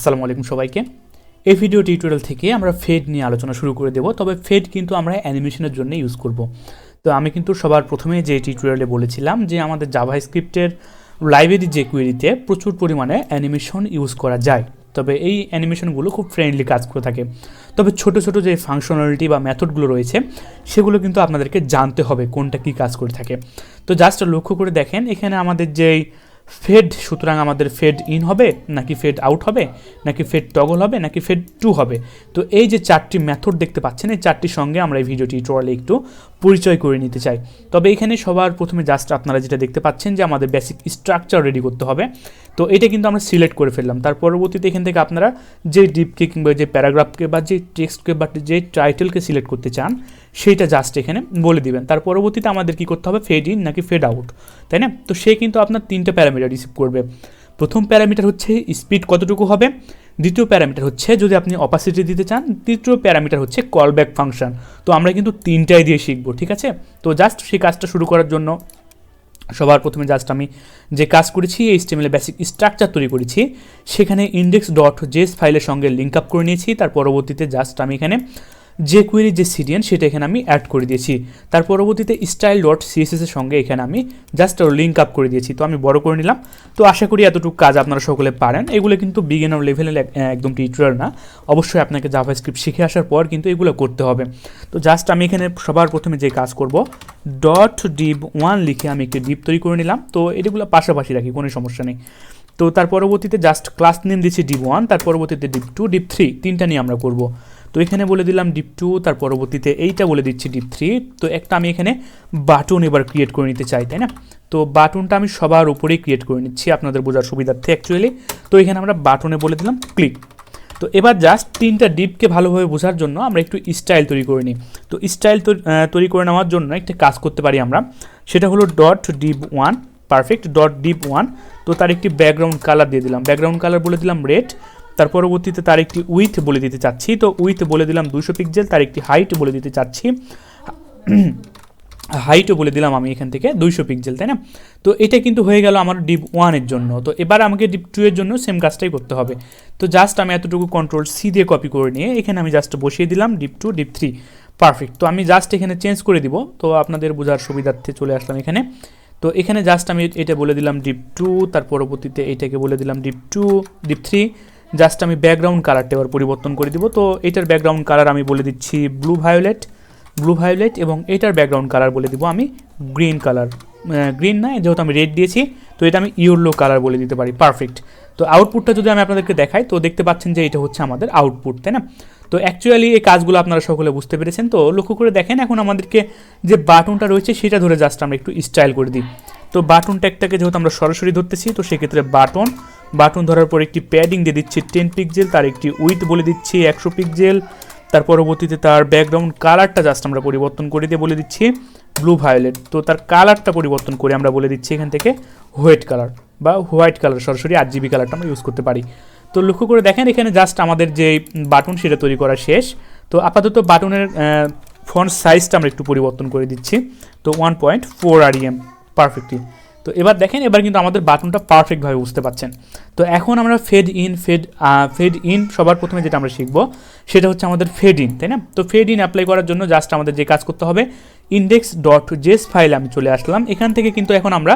আসসালামু আলাইকুম সবাইকে। এই ভিডিও টিউটোরিয়াল থেকে আমরা ফেড নিয়ে আলোচনা শুরু করে দেব। তবে ফেড কিন্তু আমরা অ্যানিমেশনের জন্য ইউজ করব। তো আমি কিন্তু সবার প্রথমে যে টিউটোরিয়ালে বলেছিলাম যে আমাদের জাভাস্ক্রিপ্টের লাইব্রেরি jQueryতে প্রচুর পরিমাণে অ্যানিমেশন ইউজ করা যায়। তবে এই অ্যানিমেশনগুলো খুব ফ্রেন্ডলি কাজ করে থাকে। তবে ছোট ছোট যে ফাংশনালিটি বা মেথডগুলো রয়েছে সেগুলো কিন্তু আপনাদেরকে জানতে হবে কোনটা কী কাজ করে থাকে। তো জাস্ট লক্ষ্য করে দেখেন এখানে আমাদের যেই ফেড, সুতরাং আমাদের ফেড ইন হবে নাকি ফেড আউট হবে নাকি ফেড টগল হবে নাকি ফেড টু হবে। তো এই যে চারটি মেথড দেখতে পাচ্ছেন, এই চারটির সঙ্গে আমরা এই ভিডিও টিউটোরিয়ালে একটু পরিচয় করে নিতে চাই। তবে এখানে সবার প্রথমে জাস্ট আপনারা যেটা দেখতে পাচ্ছেন যে আমাদের বেসিক স্ট্রাকচার রেডি করতে হবে। তো এটা কিন্তু আমরা সিলেক্ট করে ফেললাম। তার পরবর্তীতে এখান থেকে আপনারা যে ডিপকে কিংবা যে প্যারাগ্রাফকে বা যে টেক্সটকে বা যে টাইটেলকে সিলেক্ট করতে চান সেইটা জাস্ট এখানে বলে দিবেন। তার পরবর্তীতে আমাদের কী করতে হবে, ফেড ইন নাকি ফেড আউট, তাই না? তো সে কিন্তু আপনার তিনটা প্যারামিটার রিসিভ করবে। প্রথম প্যারামিটার হচ্ছে স্পিড কতটুকু হবে, দ্বিতীয় প্যারামিটার হচ্ছে যদি আপনি অপাসিটি দিতে চান, তৃতীয় প্যারামিটার হচ্ছে কলব্যাক ফাংশন। তো আমরা কিন্তু তিনটাই দিয়ে শিখবো, ঠিক আছে? তো জাস্ট সেই কাজটা শুরু করার জন্য সবার প্রথমে জাস্ট আমি যে কাজ করেছি HTML বেসিক স্ট্রাকচার তৈরি করেছি, সেখানে index.js ফাইলের সঙ্গে লিঙ্ক আপ করে নিয়েছি। তার পরবর্তীতে জাস্ট আমি এখানে jQuery যে সিডিএন সেটা এখানে আমি অ্যাড করে দিয়েছি। তার পরবর্তীতে style.css এর সঙ্গে এখানে আমি জাস্ট লিঙ্ক আপ করে দিয়েছি। তো আমি বড় করে নিলাম। তো আশা করি এতটুকু কাজ আপনারা সকলে পারেন। এগুলো কিন্তু বিগিনার লেভেলের একদম টিউটোরিয়াল না, অবশ্যই আপনাকে জাভাস্ক্রিপ্ট শিখে আসার পর কিন্তু এগুলো করতে হবে। তো জাস্ট আমি এখানে সবার প্রথমে যে কাজ করব, .div1 লিখে আমি একটি ডিপ তৈরি করে নিলাম। তো এগুলো পাশাপাশি রাখি, কোনো সমস্যা নেই। তো তার পরবর্তীতে জাস্ট ক্লাস নেম দিচ্ছি div1, তার পরবর্তীতে div2, div3 তিনটা নিয়ে আমরা করব। তো এখানে বলে দিলাম div2, তার পরবর্তীতে এইটা বলে দিচ্ছি div3। তো একটা আমি এখানে বাটন এবার ক্রিয়েট করে নিতে চাই, তাই না? তো বাটনটা আমি সবার উপরেই ক্রিয়েট করে নিচ্ছি আপনাদের বোঝার সুবিধার্থে অ্যাকচুয়ালি। তো এখানে আমরা বাটনে বলে দিলাম ক্লিক। তো এবার জাস্ট তিনটা ডিপকে ভালোভাবে বোঝার জন্য আমরা একটু স্টাইল তৈরি করে নিই। তো স্টাইল তৈরি করে নেওয়ার জন্য একটা কাজ করতে পারি আমরা, সেটা হলো .div1, পারফেক্ট .div1। তো তার একটি ব্যাকগ্রাউন্ড কালার দিয়ে দিলাম, ব্যাকগ্রাউন্ড কালার বলে দিলাম রেড। তার পরবর্তীতে তার একটি উইথ বলে দিতে চাচ্ছি, তো উইথ বলে দিলাম 200 পিক্সেল। তার একটি হাইট বলে দিতে চাচ্ছি, হাইটও বলে দিলাম আমি এখান থেকে 200 পিক্সেল, তাই না? তো এটা কিন্তু হয়ে গেল আমার div1 এর জন্য। তো এবার আমাকে div2 এর জন্য সেম কাজটাই করতে হবে। তো জাস্ট আমি এতটুকু Ctrl+C দিয়ে কপি করে নিয়ে এখানে আমি জাস্ট বসিয়ে দিলাম div2, div3, পারফেক্ট। তো আমি জাস্ট এখানে চেঞ্জ করে দিব, তো আপনাদের বোঝার সুবিধার্থে চলে আসলাম এখানে। তো এখানে জাস্ট আমি এটা বলে দিলাম div2, তার পরবর্তীতে এইটাকে বলে দিলাম div2, div3। জাস্ট আমি ব্যাকগ্রাউন্ড কালারটা এবার পরিবর্তন করে দিব। তো এটার ব্যাকগ্রাউন্ড কালার আমি বলে দিচ্ছি ব্লু ভায়োলেট, এবং এটার ব্যাকগ্রাউন্ড কালার বলে দিব আমি গ্রিন কালার, গ্রিন না, যেহেতু আমি রেড দিয়েছি তো এটা আমি ইয়েলো কালার বলে দিতে পারি, পারফেক্ট। তো আউটপুটটা যদি আমি আপনাদেরকে দেখাই, তো দেখতে পাচ্ছেন যে এটা হচ্ছে আমাদের আউটপুট, তাই না? তো অ্যাকচুয়ালি এই কাজগুলো আপনারা সকলে বুঝতে পেরেছেন। তো লক্ষ্য করে দেখেন, এখন আমাদেরকে যে বাটনটা রয়েছে সেটা ধরে জাস্ট আমরা একটু স্টাইল করে দিই। তো বাটন ট্যাগটাকে যেহেতু আমরা সরাসরি ধরতেছি, তো সেক্ষেত্রে বাটন ধরার পর একটি প্যাডিং দিয়ে দিচ্ছি 10 পিক্সেল, তার একটি উইথ বলে দিচ্ছি 100 পিক্সেল। তার পরবর্তীতে তার ব্যাকগ্রাউন্ড কালারটা জাস্ট আমরা পরিবর্তন করে দিয়ে বলে দিচ্ছি ব্লু ভায়োলেট। তো তার কালারটা পরিবর্তন করে আমরা বলে দিচ্ছি এখান থেকে হোয়াইট কালার, সরাসরি RGB কালারটা আমরা ইউজ করতে পারি। তো লক্ষ্য করে দেখেন এখানে জাস্ট আমাদের যে বাটন সেটা তৈরি করা শেষ। তো আপাতত বাটনের ফন্ট সাইজটা আমরা একটু পরিবর্তন করে দিচ্ছি, তো 1.4 rem, পারফেক্টলি। তো এবার দেখেন, এবার কিন্তু আমাদের বাটনটা পারফেক্টভাবে বুঝতে পাচ্ছেন। তো এখন আমরা ফেড ইন সবার প্রথমে যেটা আমরা শিখবো সেটা হচ্ছে আমাদের ফেড ইন, তাই না? তো ফেড ইন অ্যাপ্লাই করার জন্য জাস্ট আমাদের যে কাজ করতে হবে, index.js ফাইলে আমি চলে আসলাম। এখান থেকে কিন্তু এখন আমরা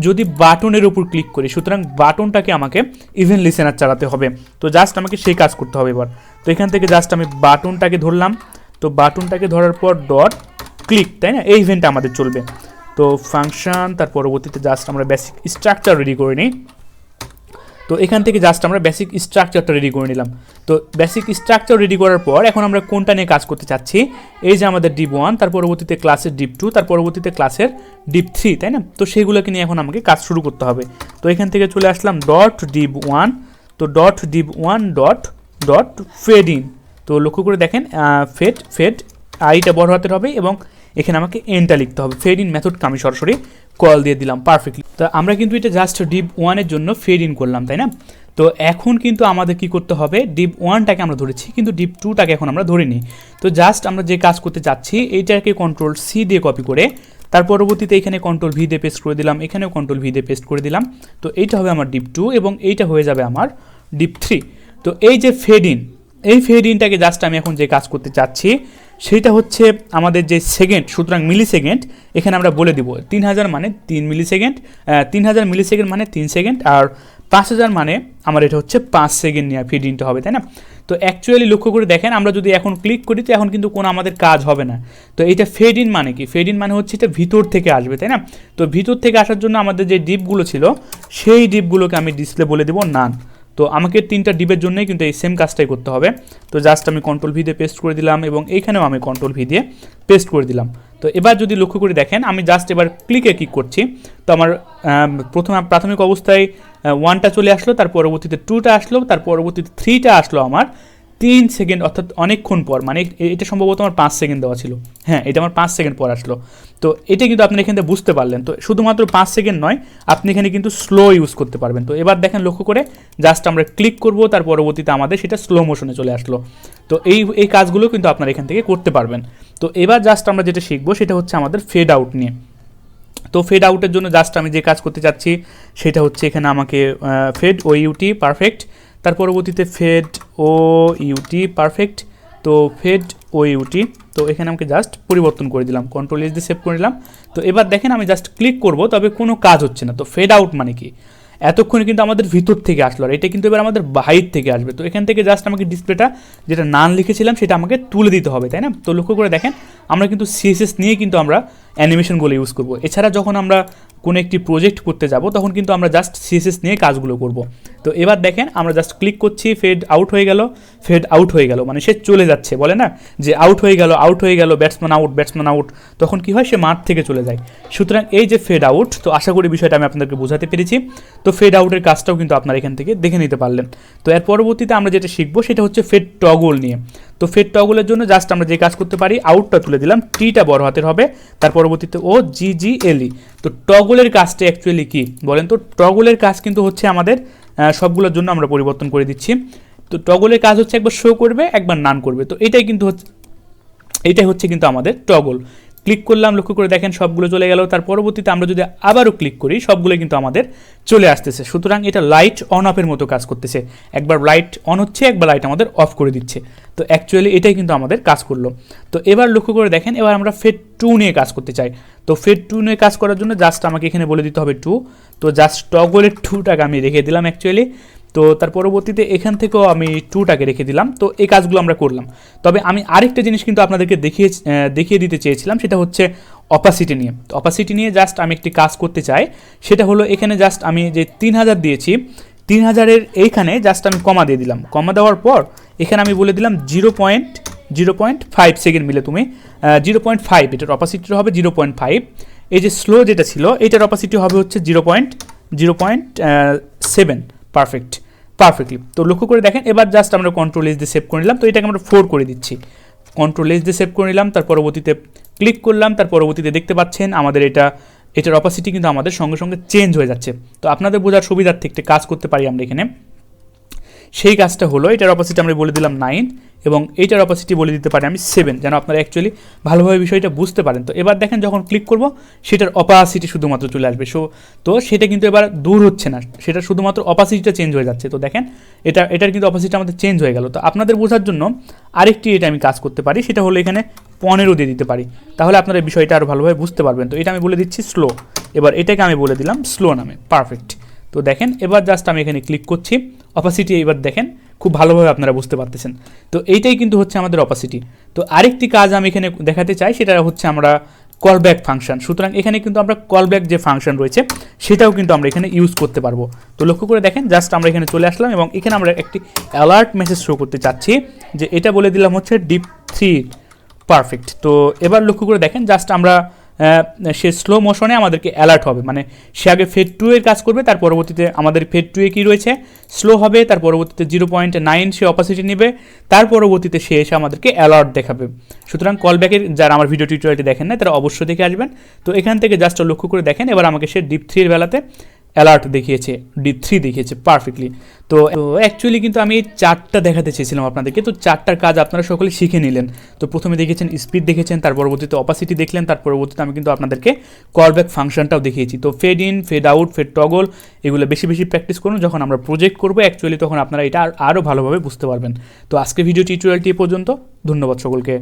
যদি বাটনের উপর ক্লিক করি, সুতরাং বাটনটাকে আমাকে ইভেন লিসেনার চালাতে হবে। তো জাস্ট আমাকে সেই কাজ করতে হবে এবার। তো এখান থেকে জাস্ট আমি বাটনটাকে ধরলাম। তো বাটনটাকে ধরার পর ডট ক্লিক, তাই না? এই ইভেন্টটা আমাদের চলবে। তো ফাংশন, তার পরবর্তীতে জাস্ট আমরা বেসিক স্ট্রাকচার রেডি করে নিই। তো এখান থেকে জাস্ট আমরা বেসিক স্ট্রাকচারটা রেডি করে নিলাম। তো বেসিক স্ট্রাকচার রেডি করার পর এখন আমরা কোনটা নিয়ে কাজ করতে চাচ্ছি, এই যে আমাদের div1, তার পরবর্তীতে ক্লাসের div2, তার পরবর্তীতে ক্লাসের div3, তাই না? তো সেইগুলোকে নিয়ে এখন আমাকে কাজ শুরু করতে হবে। তো এখান থেকে চলে আসলাম .div1, তো .div1 ফেড ইন। তো লক্ষ্য করে দেখেন ফেড আইটা বড় হাতের হবে এবং এখানে আমাকে এনটা লিখতে হবে। ফেড ইন মেথডকে আমি সরাসরি কল দিয়ে দিলাম, পারফেক্টলি। তো আমরা কিন্তু এটা জাস্ট div1 এর জন্য ফেড ইন করলাম, তাই না? তো এখন কিন্তু আমাদের কি করতে হবে, div1টাকে আমরা ধরেছি কিন্তু div2টাকে এখন আমরা ধরিনি। তো জাস্ট আমরা যে কাজ করতে চাচ্ছি এইটাকে Ctrl+C দিয়ে কপি করে তার পরবর্তীতে এখানে Ctrl+V দিয়ে পেস্ট করে দিলাম, এখানেও Ctrl+V দিয়ে পেস্ট করে দিলাম। তো এইটা হবে আমার div2 এবং এইটা হয়ে যাবে আমার div3। তো এই যে ফেড ইন, এই ফেড ইনটাকে জাস্ট আমি এখন যে কাজ করতে চাচ্ছি সেটা হচ্ছে আমাদের যে সেকেন্ড, সুতরাং মিলি সেকেন্ড এখানে আমরা বলে দিব 3000 মানে 3 মিলি সেকেন্ড, 3000 মিলি সেকেন্ড মানে 3 সেকেন্ড, আর 5000 মানে আমার এটা হচ্ছে 5 সেকেন্ড নিয়ে ফিড ইনটা হবে, তাই না? তো অ্যাকচুয়ালি লক্ষ্য করে দেখেন আমরা যদি এখন ক্লিক করি তো এখন কিন্তু কোনো আমাদের কাজ হবে না। তো এইটা ফেড ইন মানে কি? ফেড ইন মানে হচ্ছে এটা ভিতর থেকে আসবে, তাই না? তো ভিতর থেকে আসার জন্য আমাদের যে ডিপগুলো ছিল সেই ডিপগুলোকে আমি ডিসপ্লে বলে দেবো নান। তো আমাকে 3টা ডিপের জন্যই কিন্তু এই সেম কাজটাই করতে হবে। তো জাস্ট আমি কন্ট্রোল ভি দিয়ে পেস্ট করে দিলাম এবং এইখানেও আমি কন্ট্রোল ভি দিয়ে পেস্ট করে দিলাম। তো এবার যদি লক্ষ্য করে দেখেন আমি জাস্ট এবার ক্লিকে ক্লিক করছি, তো আমার প্রাথমিক অবস্থায় 1টা চলে আসলো, তার পরবর্তীতে 2টা আসলো, তার পরবর্তীতে 3টা আসলো আমার 3 সেকেন্ড, অর্থাৎ অনেকক্ষণ পর, মানে এটা সম্ভবত আমার 5 সেকেন্ড দেওয়া ছিল, হ্যাঁ এটা আমার 5 সেকেন্ড পর আসলো। তো এটা কিন্তু আপনি এখান থেকে বুঝতে পারলেন। তো শুধুমাত্র 5 সেকেন্ড নয়, আপনি এখানে কিন্তু স্লো ইউজ করতে পারবেন। তো এবার দেখেন লক্ষ্য করে জাস্ট আমরা ক্লিক করব, তার পরবর্তীতে আমাদের সেটা স্লো মোশনে চলে আসলো। তো এই কাজগুলো কিন্তু আপনারা এখান থেকে করতে পারবেন। তো এবার জাস্ট আমরা যেটা শিখবো সেটা হচ্ছে আমাদের ফেড আউট নিয়ে। তো ফেড আউটের জন্য জাস্ট আমি যে কাজ করতে চাচ্ছি সেটা হচ্ছে এখানে আমাকে ফেড ও ইউটি পারফেক্ট, তার পরবর্তীতে ফেড ও ইউটি পারফেক্ট, তো ফেড ও ইউটি, তো এখানে আমাকে জাস্ট পরিবর্তন করে দিলাম, কন্ট্রোল এস দিয়ে সেভ করে নিলাম। তো এবার দেখেন আমি জাস্ট ক্লিক করব, তবে কোনো কাজ হচ্ছে না। তো ফেড আউট মানে কি? এতক্ষণে কিন্তু আমাদের ভিতর থেকে আসলো, আর এটা কিন্তু এবার আমাদের বাহির থেকে আসবে। তো এখান থেকে জাস্ট আমাকে ডিসপ্লেটা যেটা নান লিখেছিলাম সেটা আমাকে তুলে দিতে হবে, তাই না? তো লক্ষ্য করে দেখেন আমরা কিন্তু সিএসএস নিয়ে কিন্তু আমরা অ্যানিমেশনগুলো ইউজ করব। এছাড়া যখন আমরা কোনো একটি প্রজেক্ট করতে যাব তখন কিন্তু আমরা জাস্ট সিএসএস নিয়ে কাজগুলো করব। তো এবার দেখেন আমরা জাস্ট ক্লিক করছি, ফেড আউট হয়ে গেল, ফেড আউট হয়ে গেল মানে সে চলে যাচ্ছে, বলে না যে আউট হয়ে গেল, ব্যাটসম্যান আউট, তখন কি হয়? সে মাঠ থেকে চলে যায়। সুতরাং এই যে ফেড আউট, তো আশা করি বিষয়টা আমি আপনাদেরকে বোঝাতে পেরেছি। তো ফেড আউটের কাজটাও কিন্তু আপনারা এখান থেকে দেখে নিতে পারলেন। তো এর পরবর্তীতে আমরা যেটা শিখবো সেটা হচ্ছে ফেড টগল নিয়ে। তো ফেড টগলের জন্য জাস্ট আমরা যে কাজ করতে পারি, আউটটা তুলে দিলাম, টিটা বড় হাতের হবে, তার পরবর্তীতে ও জিজিএলই। তো টগলের কাজটা অ্যাকচুয়ালি কি বলেন তো? টগলের কাজ কিন্তু হচ্ছে আমাদের সবগুলোর জন্য আমরা পরিবর্তন করে দিচ্ছি। তো টগলের কাজ হচ্ছে একবার শো করবে, একবার নান করবে। তো এটাই হচ্ছে কিন্তু আমাদের টগল। ক্লিক করলাম, লক্ষ্য করে দেখেন সবগুলো চলে গেল। তার পরবর্তীতে আমরা যদি আবারও ক্লিক করি সবগুলো কিন্তু আমাদের চলে আসতেছে। সুতরাং এটা লাইট অন অফের মতো কাজ করতেছে, একবার লাইট অন হচ্ছে, একবার লাইট আমাদের অফ করে দিচ্ছে। তো অ্যাকচুয়ালি এটাই কিন্তু আমাদের কাজ করলো। তো এবার লক্ষ্য করে দেখেন এবার আমরা ফেড 2 নিয়ে কাজ করতে চাই। তো ফেড 2 নিয়ে কাজ করার জন্য জাস্ট আমাকে এখানে বলে দিতে হবে 2। তো জাস্ট টগলের 2টাকে আমি রেখে দিলাম অ্যাকচুয়ালি। তো তার পরবর্তীতে এখান থেকেও আমি 2টাকে রেখে দিলাম। তো এই কাজগুলো আমরা করলাম। তবে আমি আরেকটা জিনিস কিন্তু আপনাদেরকে দেখিয়ে দিতে চেয়েছিলাম, সেটা হচ্ছে অপাসিটি নিয়ে। তো অপাসিটি নিয়ে জাস্ট আমি একটি কাজ করতে চাই, সেটা হলো এখানে জাস্ট আমি যে 3000 দিয়েছি, 3000-এর এইখানে জাস্ট আমি কমা দিয়ে দিলাম। কমা দেওয়ার পর এখানে আমি বলে দিলাম 0.5 সেকেন্ড মিলে তুমি 0.5, এটার অপাসিটি হবে 0.5। এই যে স্লো যেটা ছিল এটার অপাসিটি হবে হচ্ছে 0.7 পারফেক্টলি। তো লক্ষ্য করে দেখেন এবার জাস্ট আমরা কন্ট্রোল এস দিয়ে সেভ করে নিলাম। তো এটাকে আমরা 4 করে দিচ্ছি, কন্ট্রোল এস দিয়ে সেভ করে নিলাম। তার পরবর্তীতে ক্লিক করলাম, তার পরবর্তীতে দেখতে পাচ্ছেন আমাদের এটার অপাসিটি কিন্তু আমাদের সঙ্গে সঙ্গে চেঞ্জ হয়ে যাচ্ছে। তো আপনাদের বোঝার সুবিধার্থে একটা কাজ করতে পারি আমরা এখানে, সেই কাজটা হলো এটার অপাসিটি আমরা বলে দিলাম 9 এবং এইটার অপাসিটি বলে দিতে পারি আমি 7, যেন আপনারা অ্যাকচুয়ালি ভালোভাবে বিষয়টা বুঝতে পারেন। তো এবার দেখেন যখন ক্লিক করব সেটার অপাসিটি শুধুমাত্র চলে আসবে। তো সেটা কিন্তু এবার দূর হচ্ছে না, সেটা শুধুমাত্র অপাসিটিটা চেঞ্জ হয়ে যাচ্ছে। তো দেখেন এটার কিন্তু অপাসিটি আমাদের চেঞ্জ হয়ে গেল। তো আপনাদের বোঝার জন্য আরেকটি এটা আমি কাজ করতে পারি, সেটা হলো এখানে 15 দিয়ে দিতে পারি, তাহলে আপনারা বিষয়টা আরও ভালোভাবে বুঝতে পারবেন। তো এটা আমি বলে দিচ্ছি স্লো, এবার এটাকে আমি বলে দিলাম স্লো নামে, পারফেক্ট। তো দেখেন এবার জাস্ট আমি এখানে ক্লিক করছি, অপাসিটি এবার দেখেন খুব ভালোভাবে আপনারা বুঝতে পারতেছেন। তো এইটাই কিন্তু হচ্ছে আমাদের অপাসিটি। তো আরেকটি কাজ আমি এখানে দেখাতে চাই, সেটা হচ্ছে আমরা কলব্যাক ফাংশন। সুতরাং এখানে কিন্তু আমরা কলব্যাক যে ফাংশন রয়েছে সেটাও কিন্তু আমরা এখানে ইউজ করতে পারবো। তো লক্ষ্য করে দেখেন জাস্ট আমরা এখানে চলে আসলাম এবং এখানে আমরা একটি অ্যালার্ট মেসেজ শো করতে চাচ্ছি, যে এটা বলে দিলাম হচ্ছে ডিপ 3, পারফেক্ট। তো এবার লক্ষ্য করে দেখেন জাস্ট আমরা সে স্লো মোশনে আমাদেরকে অ্যালার্ট হবে, মানে সে আগে ফেড 2 এর কাজ করবে, তার পরবর্তীতে আমাদের ফেড 2 এ কী রয়েছে স্লো হবে, তার পরবর্তীতে 0.9 সে অপাসিটি নেবে, তার পরবর্তীতে সে এসে আমাদেরকে অ্যালার্ট দেখাবে। সুতরাং কলব্যাকের যারা আমার ভিডিও টিউটোরিয়ালটি দেখেন না তারা অবশ্যই দেখে আসবেন। তো এখান থেকে জাস্ট লক্ষ্য করে দেখেন এবার আমাকে সে ডিপ 3 এর বেলাতে অ্যালার্ট দেখিয়েছে, ডিপ 3 দেখিয়েছে পারফেক্টলি। তো অ্যাকচুয়ালি কিন্তু আমি এই চারটা দেখাতে চেয়েছিলাম আপনাদেরকে, তো চারটার কাজ আপনারা সকলে শিখে নিলেন। তো প্রথমে দেখেছেন স্পিড দেখেছেন, তার পরবর্তীতে অপাসিটি দেখলেন, তার পরবর্তীতে আমি কিন্তু আপনাদেরকে কলব্যাক ফাংশনটাও দেখিয়েছি। তো fade in, fade out, fade toggle এগুলো বেশি বেশি প্র্যাকটিস করুন, যখন আমরা প্রজেক্ট করবো অ্যাকচুয়ালি তখন আপনারা এটা আরও ভালোভাবে বুঝতে পারবেন। তো আজকে ভিডিও টিউটোরিয়ালটি এ পর্যন্ত, ধন্যবাদ সকলকে।